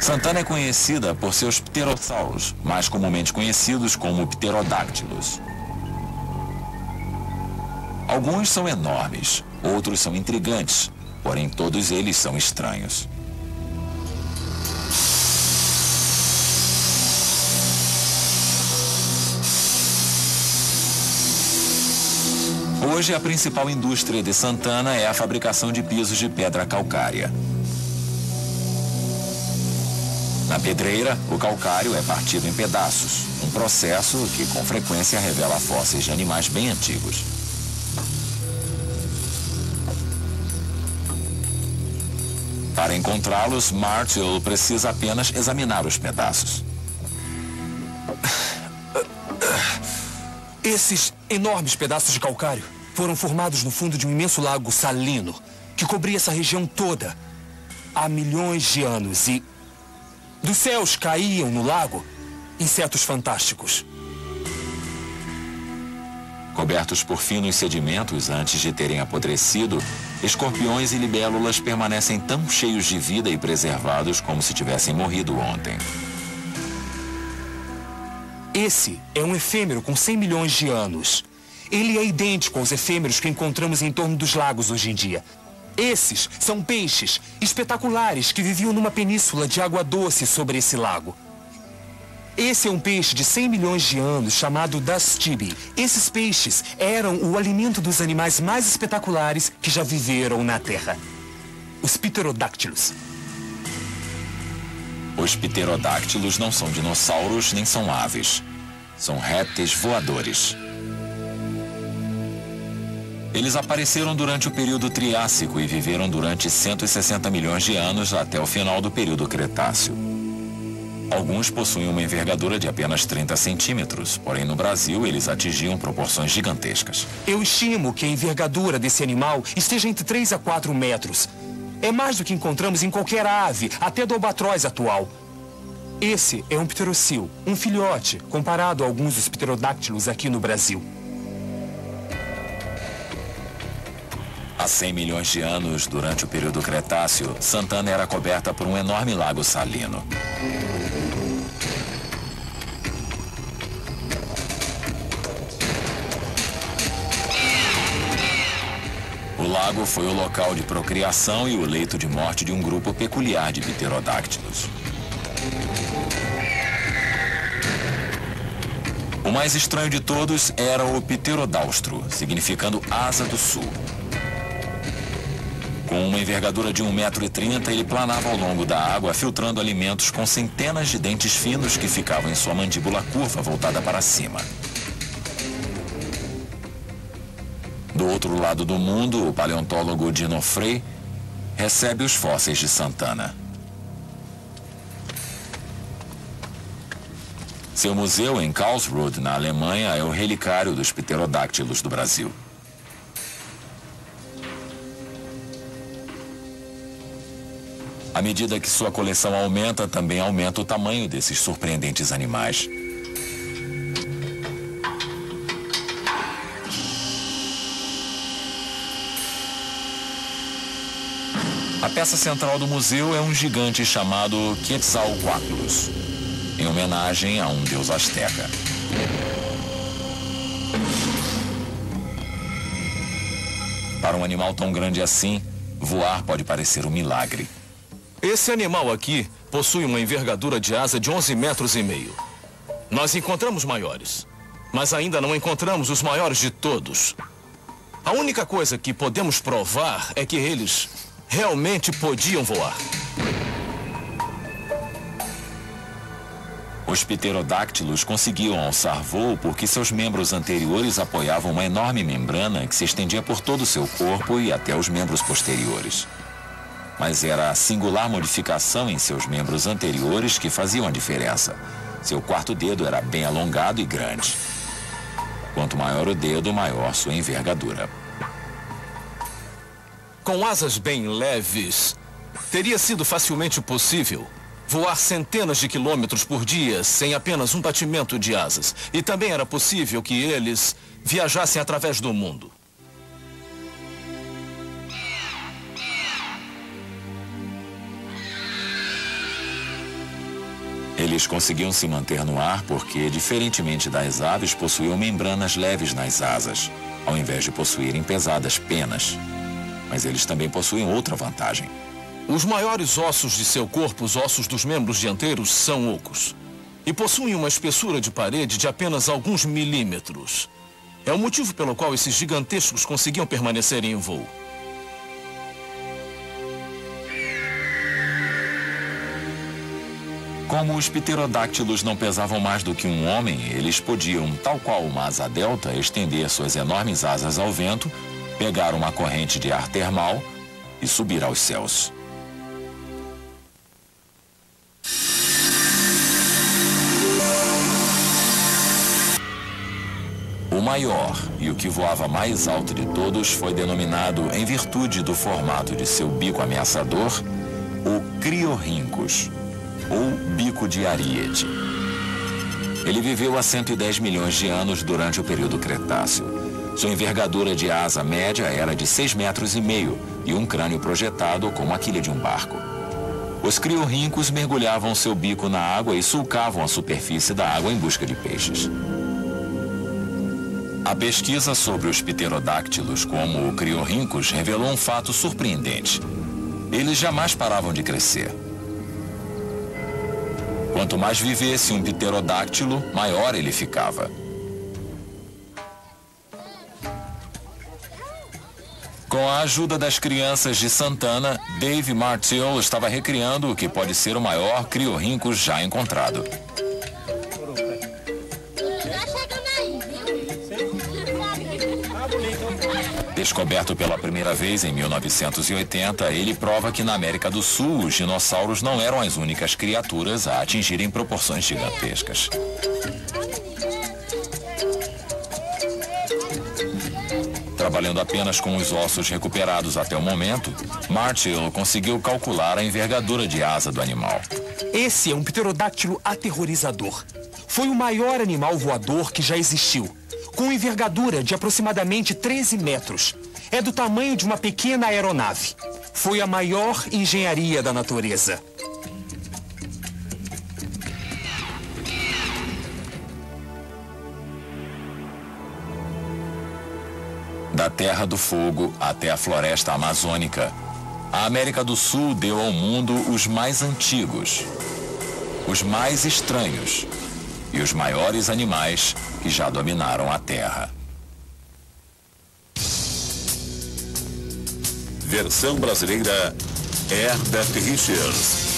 Santana é conhecida por seus pterossauros, mais comumente conhecidos como pterodáctilos. Alguns são enormes, outros são intrigantes, porém todos eles são estranhos. Hoje, a principal indústria de Santana é a fabricação de pisos de pedra calcária. Na pedreira, o calcário é partido em pedaços, um processo que com frequência revela fósseis de animais bem antigos. Para encontrá-los, Martial precisa apenas examinar os pedaços. Esses enormes pedaços de calcário foram formados no fundo de um imenso lago salino, que cobria essa região toda há milhões de anos e dos céus caíam no lago insetos fantásticos. Cobertos por finos sedimentos antes de terem apodrecido, escorpiões e libélulas permanecem tão cheios de vida e preservados como se tivessem morrido ontem. Esse é um efêmero com 100 milhões de anos. Ele é idêntico aos efêmeros que encontramos em torno dos lagos hoje em dia. Esses são peixes espetaculares que viviam numa península de água doce sobre esse lago. Esse é um peixe de 100 milhões de anos chamado Dastibi. Esses peixes eram o alimento dos animais mais espetaculares que já viveram na Terra. Os pterodáctilos. Os pterodáctilos não são dinossauros nem são aves. São répteis voadores. Eles apareceram durante o período Triássico e viveram durante 160 milhões de anos até o final do período Cretáceo. Alguns possuem uma envergadura de apenas 30 centímetros, porém no Brasil eles atingiam proporções gigantescas. Eu estimo que a envergadura desse animal esteja entre 3 a 4 metros. É mais do que encontramos em qualquer ave, até do albatroz atual. Esse é um pterocil, um filhote, comparado a alguns dos pterodáctilos aqui no Brasil. Há 100 milhões de anos, durante o período Cretáceo, Santana era coberta por um enorme lago salino. O lago foi o local de procriação e o leito de morte de um grupo peculiar de pterodáctilos. O mais estranho de todos era o pterodáustro, significando asa do sul. Com uma envergadura de 1,30 m, ele planava ao longo da água, filtrando alimentos com centenas de dentes finos que ficavam em sua mandíbula curva voltada para cima. Do outro lado do mundo, o paleontólogo Dino Frey recebe os fósseis de Santana. Seu museu em Karlsruhe, na Alemanha, é o relicário dos pterodáctilos do Brasil. À medida que sua coleção aumenta, também aumenta o tamanho desses surpreendentes animais. A peça central do museu é um gigante chamado Quetzalcoatlus, em homenagem a um deus asteca. Para um animal tão grande assim, voar pode parecer um milagre. Esse animal aqui possui uma envergadura de asa de 11,5 metros. Nós encontramos maiores, mas ainda não encontramos os maiores de todos. A única coisa que podemos provar é que eles realmente podiam voar. Os pterodáctilos conseguiam alçar voo porque seus membros anteriores apoiavam uma enorme membrana que se estendia por todo o seu corpo e até os membros posteriores. Mas era a singular modificação em seus membros anteriores que faziam a diferença. Seu quarto dedo era bem alongado e grande. Quanto maior o dedo, maior sua envergadura. Com asas bem leves, teria sido facilmente possível voar centenas de quilômetros por dia sem apenas um batimento de asas. E também era possível que eles viajassem através do mundo. Eles conseguiam se manter no ar porque, diferentemente das aves, possuíam membranas leves nas asas, ao invés de possuírem pesadas penas. Mas eles também possuem outra vantagem. Os maiores ossos de seu corpo, os ossos dos membros dianteiros, são ocos. E possuem uma espessura de parede de apenas alguns milímetros. É o motivo pelo qual esses gigantescos conseguiam permanecer em voo. Como os pterodáctilos não pesavam mais do que um homem, eles podiam, tal qual uma asa delta, estender suas enormes asas ao vento, pegar uma corrente de ar termal e subir aos céus. O maior e o que voava mais alto de todos foi denominado, em virtude do formato de seu bico ameaçador, o Criorhynchus, ou bico de Ariete. Ele viveu há 110 milhões de anos durante o período Cretáceo. Sua envergadura de asa média era de 6,5 metros e um crânio projetado como a quilha de um barco. Os criorhíncos mergulhavam seu bico na água e sulcavam a superfície da água em busca de peixes. A pesquisa sobre os pterodáctilos como o criorhíncos revelou um fato surpreendente. Eles jamais paravam de crescer. Quanto mais vivesse um pterodáctilo, maior ele ficava. Com a ajuda das crianças de Santana, Dave Martell estava recriando o que pode ser o maior criorhynchus já encontrado. Descoberto pela primeira vez em 1980, ele prova que na América do Sul os dinossauros não eram as únicas criaturas a atingirem proporções gigantescas. Trabalhando apenas com os ossos recuperados até o momento, Martell conseguiu calcular a envergadura de asa do animal. Esse é um pterodáctilo aterrorizador. Foi o maior animal voador que já existiu, com envergadura de aproximadamente 13 metros. É do tamanho de uma pequena aeronave. Foi a maior engenharia da natureza. Da Terra do Fogo até a floresta amazônica, a América do Sul deu ao mundo os mais antigos, os mais estranhos e os maiores animais que já dominaram a Terra. Versão brasileira, Herbert Richards.